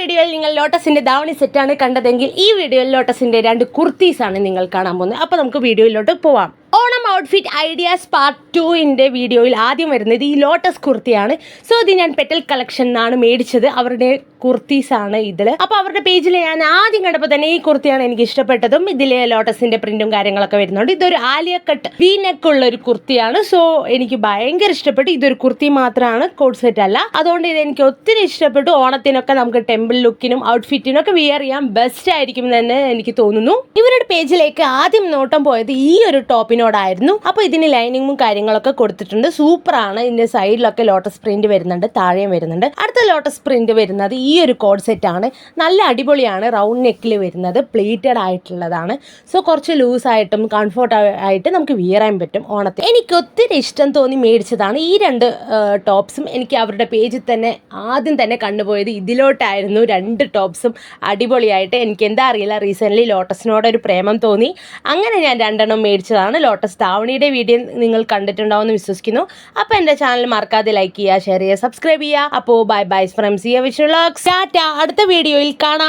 വീഡിയോയിൽ നിങ്ങൾ ലോട്ടസിന്റെ ധാവണി സെറ്റാണ് കണ്ടതെങ്കിൽ ഈ വീഡിയോയിൽ ലോട്ടസിന്റെ 2 കുർത്തീസാണ് നിങ്ങൾ കാണാൻ പോകുന്നത്. അപ്പോൾ നമുക്ക് വീഡിയോയിലോട്ട് പോവാം. ഓണം ഔട്ട്ഫിറ്റ് ഐഡിയാസ് പാർട്ട് 2 വീഡിയോയിൽ ആദ്യം വരുന്നത് ഈ ലോട്ടസ് കുർത്തിയാണ്. സോ ഇത് ഞാൻ പെറ്റൽ കളക്ഷൻ എന്നാണ് മേടിച്ചത്. അവരുടെ കുർത്തീസാണ് ഇതിൽ. അപ്പോൾ അവരുടെ പേജിൽ ഞാൻ ആദ്യം കണ്ടപ്പോൾ തന്നെ ഈ കുർത്തിയാണ് എനിക്ക് ഇഷ്ടപ്പെട്ടതും. ഇതിലെ ലോട്ടസിന്റെ പ്രിന്റും കാര്യങ്ങളൊക്കെ വരുന്നുണ്ട്. ഇതൊരു ആലിയ കട്ട് വി നെക്ക് ഉള്ള ഒരു കുർത്തിയാണ്. സോ എനിക്ക് ഭയങ്കര ഇഷ്ടപ്പെട്ടു. ഇതൊരു കുർത്തി മാത്രമാണ്, കോഡ് സെറ്റ് അല്ല. അതുകൊണ്ട് ഇത് എനിക്ക് ഒത്തിരി ഇഷ്ടപ്പെട്ടു. ഓണത്തിനൊക്കെ നമുക്ക് ടെമ്പിൾ ലുക്കിനും ഔട്ട്ഫിറ്റിനും ഒക്കെ വിയർ ചെയ്യാൻ ബെസ്റ്റ് ആയിരിക്കും എന്ന് എനിക്ക് തോന്നുന്നു. ഇവരുടെ പേജിലേക്ക് ആദ്യം നോട്ടം പോയത് ഈ ഒരു ടോപ്പിനോടായിരുന്നു. അപ്പോൾ ഇതിന് ലൈനിങ്ങും കാര്യങ്ങളൊക്കെ കൊടുത്തിട്ടുണ്ട്. സൂപ്പറാണ്. ഇതിന്റെ സൈഡിലൊക്കെ ലോട്ടസ് പ്രിന്റ് വരുന്നുണ്ട്, താഴെയും വരുന്നുണ്ട്. അടുത്ത ലോട്ടസ് പ്രിന്റ് വരുന്നത് ഈ ഒരു കോഡ് സെറ്റ് ആണ്. നല്ല അടിപൊളിയാണ്. റൗണ്ട് നെക്കിൽ വരുന്നത്, പ്ലേറ്റഡ് ആയിട്ടുള്ളതാണ്. സോ കുറച്ച് ലൂസായിട്ടും കംഫർട്ട് ആയിട്ട് നമുക്ക് വിയർ ചെയ്യാൻ പറ്റും ഓണത്തിന്. എനിക്ക് ഒത്തിരി ഇഷ്ടം തോന്നി മേടിച്ചതാണ് ഈ 2 ടോപ്സും. എനിക്ക് അവരുടെ പേജിൽ തന്നെ ആദ്യം തന്നെ കണ്ടുപോയത് ഇതിലോട്ടായിരുന്നു. 2 ടോപ്സും അടിപൊളിയായിട്ട്. എനിക്ക് എന്താ അറിയില്ല, റീസെൻ്റ്ലി ലോട്ടസിനോടൊരു പ്രേമം തോന്നി. അങ്ങനെ ഞാൻ 2 എണ്ണം മേടിച്ചതാണ്. ലോട്ടസ് ധാവണിയുടെ വീഡിയോ നിങ്ങൾ കണ്ടിട്ടുണ്ടാവുമെന്ന് വിശ്വസിക്കുന്നു. അപ്പോൾ എൻ്റെ ചാനൽ മറക്കാതെ ലൈക്ക് ചെയ്യുക, ഷെയർ ചെയ്യുക, സബ്സ്ക്രൈബ് ചെയ്യുക. അപ്പോൾ bye bye from Siya Vishnu vlogs. Tata. അടുത്ത വീഡിയോയിൽ കാണാം.